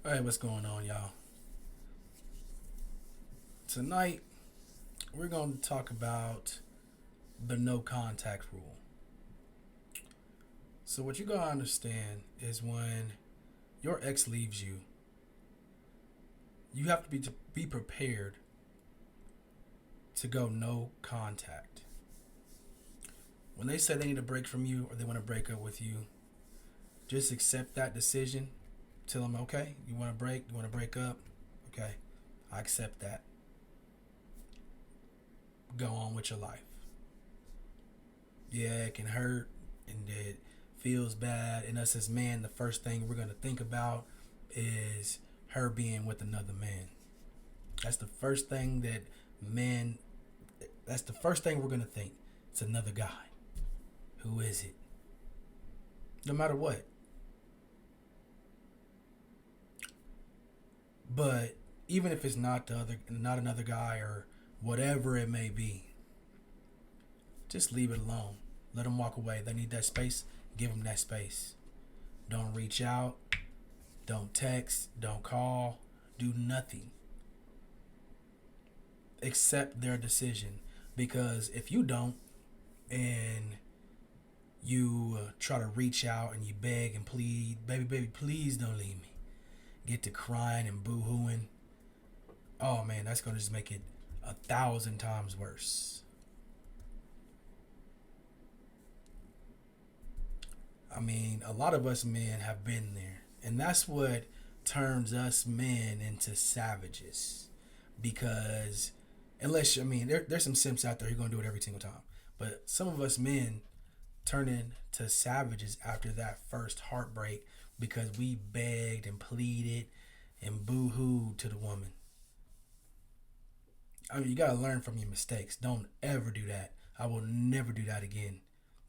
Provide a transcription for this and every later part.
Hey, what's going on, y'all? Tonight, we're going to talk about the no contact rule. So, what you got to understand is when your ex leaves you, you have to be prepared to go no contact. When they say they need a break from you or they want to break up with you, just accept that decision. Tell them, okay, you want to break, you want to break up, okay, I accept that. Go on with your life. Yeah, it can hurt and it feels bad. And us as men, the first thing we're gonna think about is her being with another man. That's the first thing that men. That's the first thing we're gonna think. It's another guy. Who is it? No matter what. But even if it's not another guy or whatever it may be, just leave it alone. Let them walk away. They need that space. Give them that space. Don't reach out. Don't text. Don't call. Do nothing. Accept their decision. Because if you don't and you try to reach out and you beg and plead, baby, please don't leave me. Get to crying and boo hooing. Oh man, that's going to just make it 1,000 times worse. I mean, a lot of us men have been there. And that's what turns us men into savages. Because, unless, I mean, there's some simps out there who are going to do it every single time. But some of us men turn into savages after that first heartbreak because we begged and pleaded and boo hooed to the woman. I mean, you got to learn from your mistakes. Don't ever do that. I will never do that again.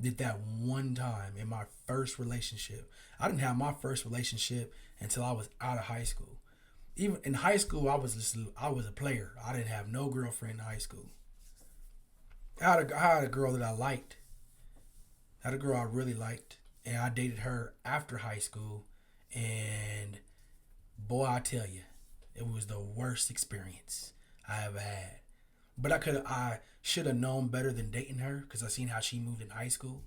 Did that one time in my first relationship. I didn't have my first relationship until I was out of high school. Even in high school, I was a player. I didn't have no girlfriend in high school. I had a girl that I liked. I had a girl I really liked, and I dated her after high school. And boy, I tell you, it was the worst experience I ever had. But I should have known better than dating her because I seen how she moved in high school,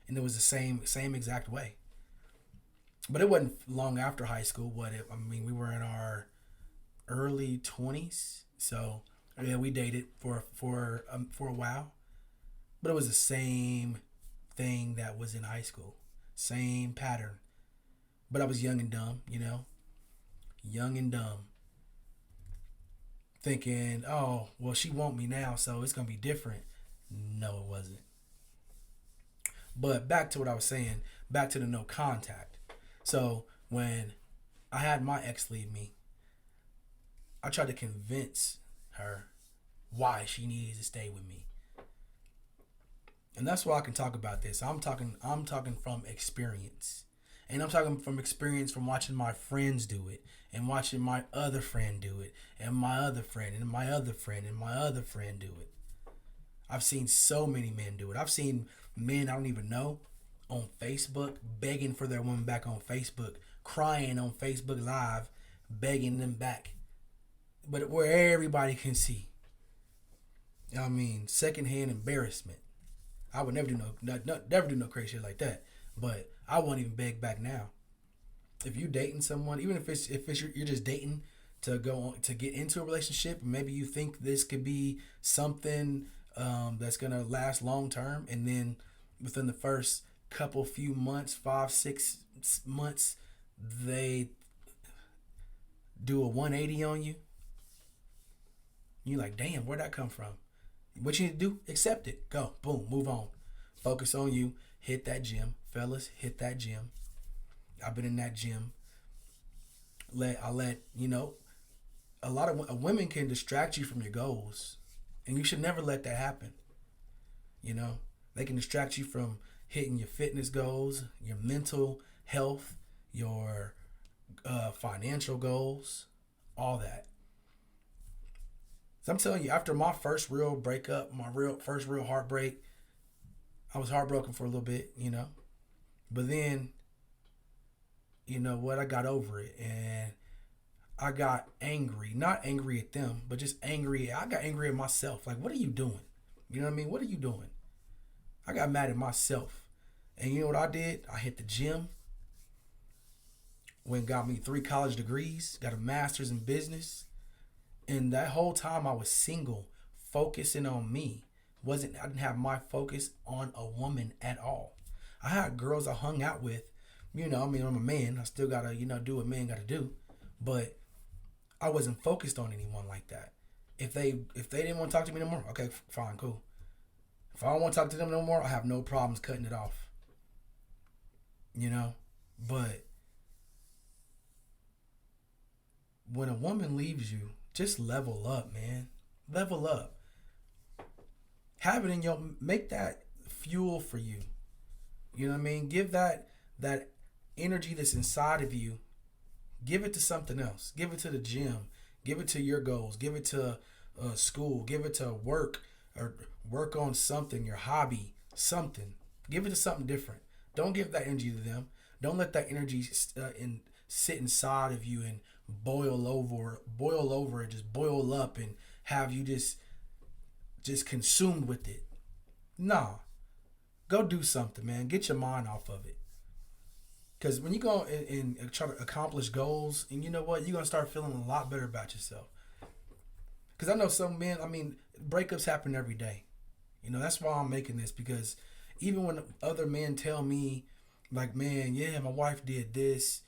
and it was the same exact way. But it wasn't long after high school. I mean, we were in our early 20s, so yeah, we dated for a while. But it was the same thing that was in high school, same pattern. But I was young and dumb, young and dumb, thinking, oh, well, she want me now, so it's gonna be different. No, it wasn't. But back to what I was saying, back to the no contact. So when I had my ex leave me, I tried to convince her why she needed to stay with me. And that's why I can talk about this. I'm talking from experience. And I'm talking from experience from watching my friends do it and watching my other friend do it and my other friend and my other friend and my other friend do it. I've seen so many men do it. I've seen men I don't even know on Facebook begging for their woman back on Facebook, crying on Facebook Live, begging them back. But where everybody can see. I mean, secondhand embarrassment. I would never do never do no crazy shit like that. But I won't even beg back now. If you dating someone, even if you're just dating to go on, to get into a relationship, maybe you think this could be something that's gonna last long term, and then within the first few months, 5 6 months, they do a 180 on you. You're like, damn, where'd that come from? What you need to do? Accept it. Go. Boom. Move on. Focus on you. Hit that gym. Fellas, hit that gym. I've been in that gym. I let, a lot of women can distract you from your goals. And you should never let that happen. You know, they can distract you from hitting your fitness goals, your mental health, your financial goals, all that. So I'm telling you, after my first real breakup, my first real heartbreak, I was heartbroken for a little bit. But then, you know what? I got over it, and I got angry. Not angry at them, but just angry. I got angry at myself. Like, what are you doing? You know what I mean? What are you doing? I got mad at myself. And you know what I did? I hit the gym, went and got me 3 college degrees, got a master's in business. And that whole time I was single, focusing on me. I didn't have my focus on a woman at all. I had girls I hung out with, I mean, I'm a man. I still gotta, do what men gotta do. But I wasn't focused on anyone like that. If they didn't want to talk to me no more, okay, fine, cool. If I don't want to talk to them no more, I have no problems cutting it off. You know? But when a woman leaves you, just level up, man. Level up. Have it in your, make that fuel for you. You know what I mean? Give that energy that's inside of you, give it to something else. Give it to the gym. Give it to your goals. Give it to school. Give it to work, or work on something, your hobby, something. Give it to something different. Don't give that energy to them. Don't let that energy sit inside of you and boil over, and just boil up and have you just consumed with it. Nah. Go do something, man. Get your mind off of it. Because when you go and try to accomplish goals, and you know what, you're going to start feeling a lot better about yourself. Because I know some men, breakups happen every day. That's why I'm making this. Because even when other men tell me, like, man, yeah, my wife did this.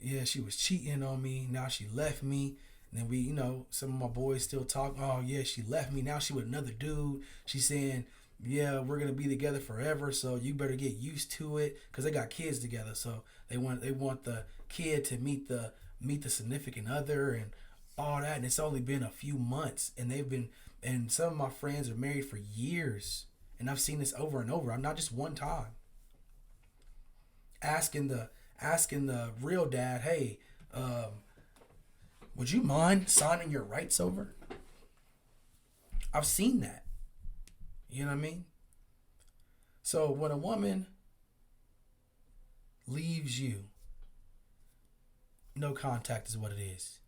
Yeah, she was cheating on me. Now she left me. And then some of my boys still talk. Oh, yeah, she left me. Now she with another dude. She's saying, yeah, we're gonna be together forever, so you better get used to it, because they got kids together. So they want the kid to meet the significant other and all that. And it's only been a few months, and some of my friends are married for years, and I've seen this over and over. I'm not just one time. Asking the real dad, hey, would you mind signing your rights over? I've seen that. You know what I mean? So when a woman leaves you, no contact is what it is.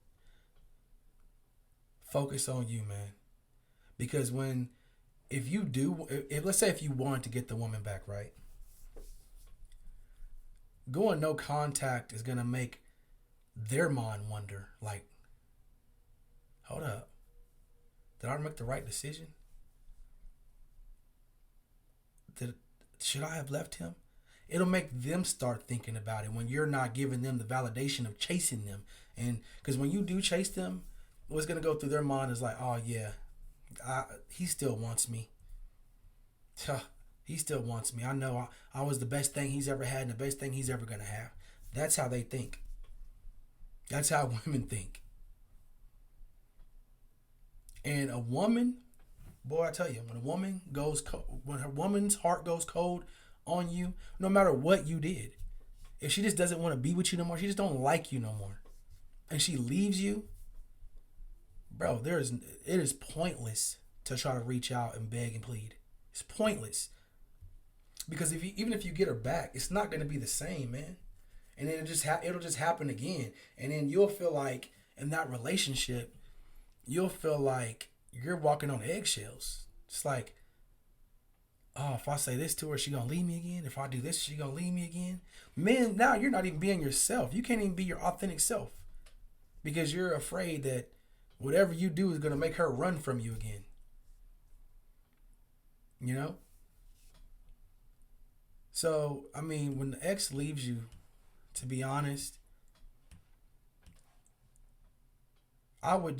Focus on you, man. Because let's say if you want to get the woman back, right? Going no contact is going to make their mind wonder, like, hold up. Did I make the right decision? Should I have left him? It'll make them start thinking about it when you're not giving them the validation of chasing them. And because when you do chase them, what's going to go through their mind is like, oh yeah, he still wants me. He still wants me. I know I was the best thing he's ever had and the best thing he's ever going to have. That's how they think. That's how women think. And a woman, boy, I tell you, when her woman's heart goes cold on you, no matter what you did, if she just doesn't want to be with you no more, she just don't like you no more, and she leaves you, bro, it is pointless to try to reach out and beg and plead. It's pointless, because even if you get her back, it's not going to be the same, man. And then it'll just happen again, and then you'll feel like in that relationship, you'll feel like you're walking on eggshells. It's like, oh, if I say this to her, she gonna leave me again. If I do this, she gonna leave me again. Man, now you're not even being yourself. You can't even be your authentic self, because you're afraid that whatever you do is gonna make her run from you again. So, when the ex leaves you, to be honest, I would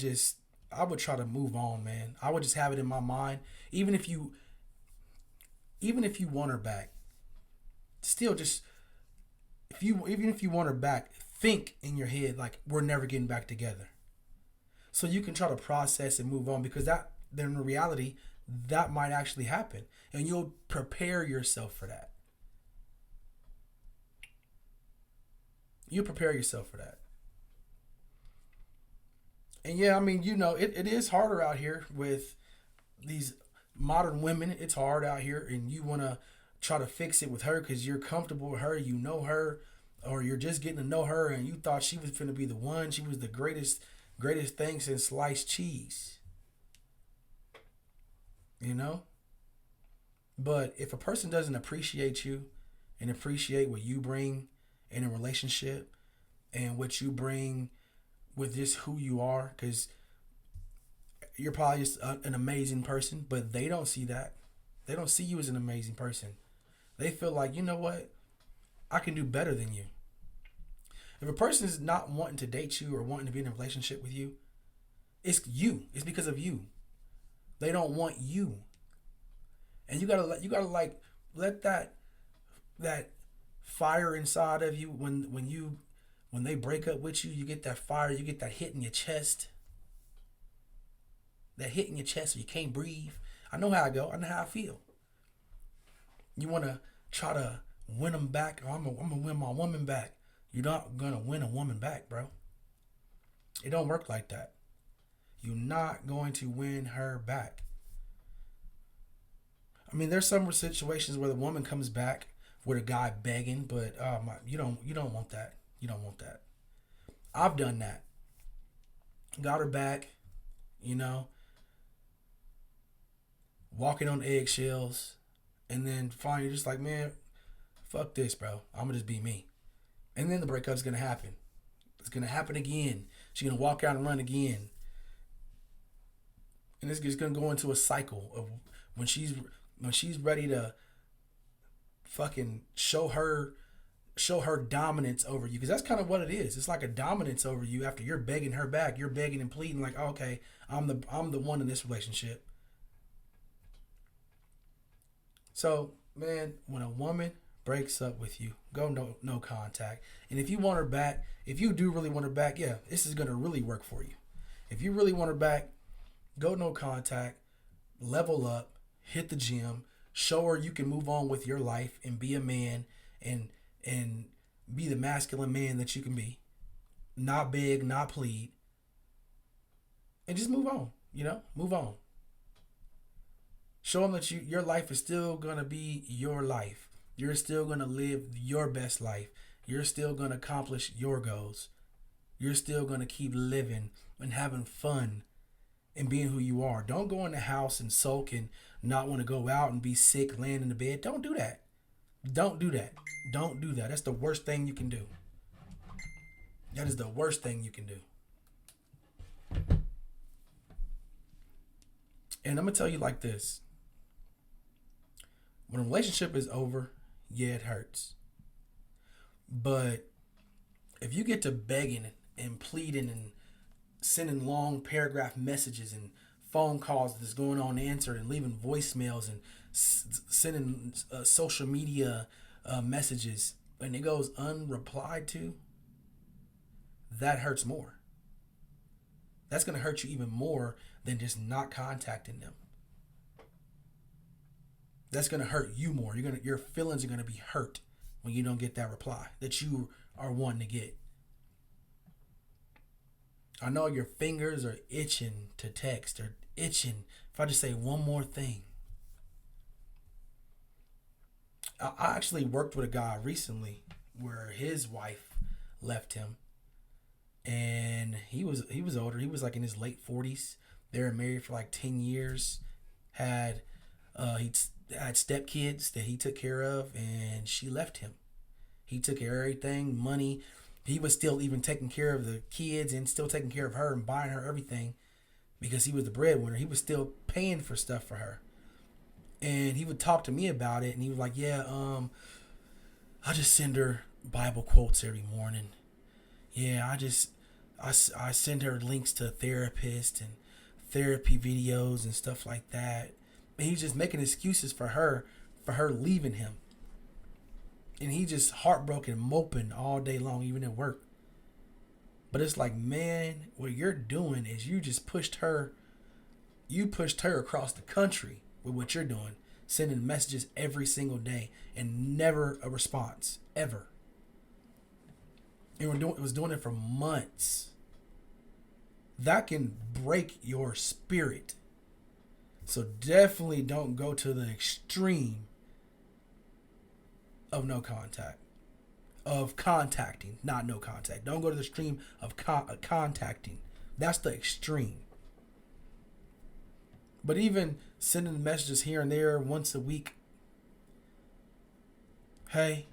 try to move on, man. I would just have it in my mind. Even if you want her back, still just even if you want her back, think in your head like, we're never getting back together. So you can try to process and move on, because then in reality, that might actually happen, and you'll prepare yourself for that. You prepare yourself for that. And yeah, it is harder out here with these modern women. It's hard out here, and you want to try to fix it with her because you're comfortable with her. You know her. or you're just getting to know her and you thought she was going to be the one. She was the greatest thing since sliced cheese, you know? But if a person doesn't appreciate you and appreciate what you bring in a relationship and what you bring with just who you are, because you're probably just an amazing person, but they don't see that. They don't see you as an amazing person. They feel like, you know what? I can do better than you. If a person is not wanting to date you or wanting to be in a relationship with you, it's you. It's because of you. They don't want you. And you gotta let that fire inside of you when they break up with you, you get that fire, you get that hit in your chest. That hit in your chest so you can't breathe. I know how I go. I know how I feel. You want to try to win them back. I'm gonna win my woman back. You're not gonna win a woman back, bro. It don't work like that. You're not going to win her back. I mean, there's some situations where the woman comes back with a guy begging, but you don't want that. You don't want that. I've done that. Got her back, you know, walking on eggshells, and then finally you're just like, man, fuck this, bro. I'm gonna just be me. And then the breakup's gonna happen. It's gonna happen again. She's gonna walk out and run again. And it's just gonna go into a cycle of when she's ready to fucking show her dominance over you, because that's kind of what it is. It's like a dominance over you. After you're begging her back, you're begging and pleading like, oh, okay, I'm the one in this relationship. So, man, when a woman breaks up with you, go no contact. And if you want her back, if you do really want her back, yeah, this is gonna really work for you. If you really want her back, go no contact, level up, hit the gym, show her you can move on with your life and be a man and be the masculine man that you can be. Not beg, not plead. And just move on, move on. Show them that your life is still going to be your life. You're still going to live your best life. You're still going to accomplish your goals. You're still going to keep living and having fun and being who you are. Don't go in the house and sulk and not want to go out and be sick, laying in the bed. Don't do that. Don't do that. Don't do that. That's the worst thing you can do. That is the worst thing you can do. And I'm going to tell you like this. When a relationship is over, yeah, it hurts. But if you get to begging and pleading and sending long paragraph messages and phone calls that's going on answered and leaving voicemails and sending social media messages and it goes unreplied to, that hurts more. That's going to hurt you even more than just not contacting them. That's going to hurt you more. Your feelings are going to be hurt when you don't get that reply that you are wanting to get. I know your fingers are itching to text. They're itching. If I just say one more thing. I actually worked with a guy recently where his wife left him. And he was older. He was like in his late 40s. They were married for like 10 years. He had stepkids that he took care of, and she left him. He took care of everything, money. He was still even taking care of the kids and still taking care of her and buying her everything because he was the breadwinner. He was still paying for stuff for her. And he would talk to me about it, and he was like, yeah, I just send her Bible quotes every morning. Yeah, I send her links to therapists and therapy videos and stuff like that. And he's just making excuses for her leaving him. And he just heartbroken, moping all day long, even at work. But it's like, man, what you're doing is you pushed her across the country with what you're doing. Sending messages every single day and never a response, ever. And it was doing it for months. That can break your spirit. So definitely don't go to the extreme of no contact. of contacting, not no contact. Don't go to the extreme of contacting. That's the extreme. But even sending messages here and there once a week. Hey,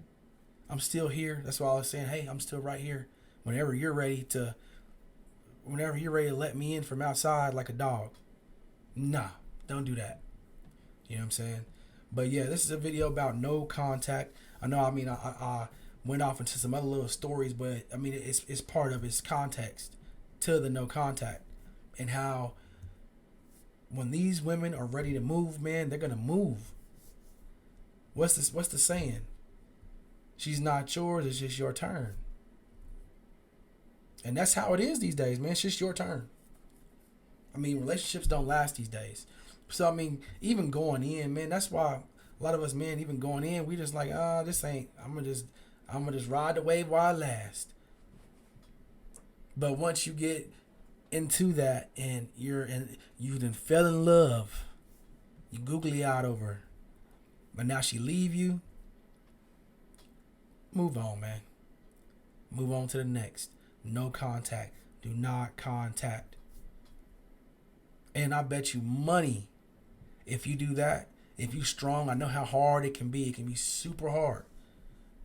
I'm still here. That's why I was saying, hey, I'm still right here. Whenever you're ready to let me in from outside like a dog. Nah, don't do that. You know what I'm saying? But yeah, this is a video about no contact. I know, I went off into some other little stories, but I mean, it's part of its context to the no contact, and how when these women are ready to move, man, they're gonna move. What's the saying? She's not yours, it's just your turn. And that's how it is these days, man. It's just your turn. I mean, relationships don't last these days. So, I mean, even going in, man, that's why a lot of us men, even going in, we just like, this ain't, I'm gonna just ride the wave while I last. But once you get into that and you then fell in love, you googly eyed over her, but now she leave you, move on, man. Move on to the next. No contact. Do not contact. And I bet you money, if you do that, if you strong, I know how hard it can be. It can be super hard.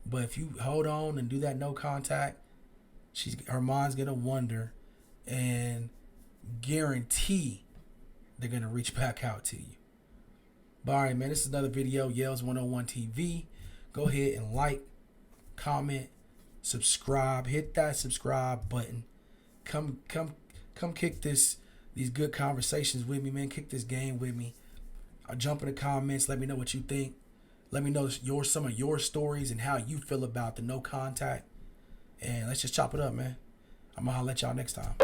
But if you hold on and do that no contact, her mind's gonna wander, and guarantee they're gonna reach back out to you. But all right, man, this is another video, Yells 101 TV. Go ahead and like, comment, subscribe, hit that subscribe button. Come kick these good conversations with me, man. Kick this game with me. I'll jump in the comments, let me know what you think. Let me know some of your stories and how you feel about the no contact. And let's just chop it up, man. I'm gonna holler at y'all next time.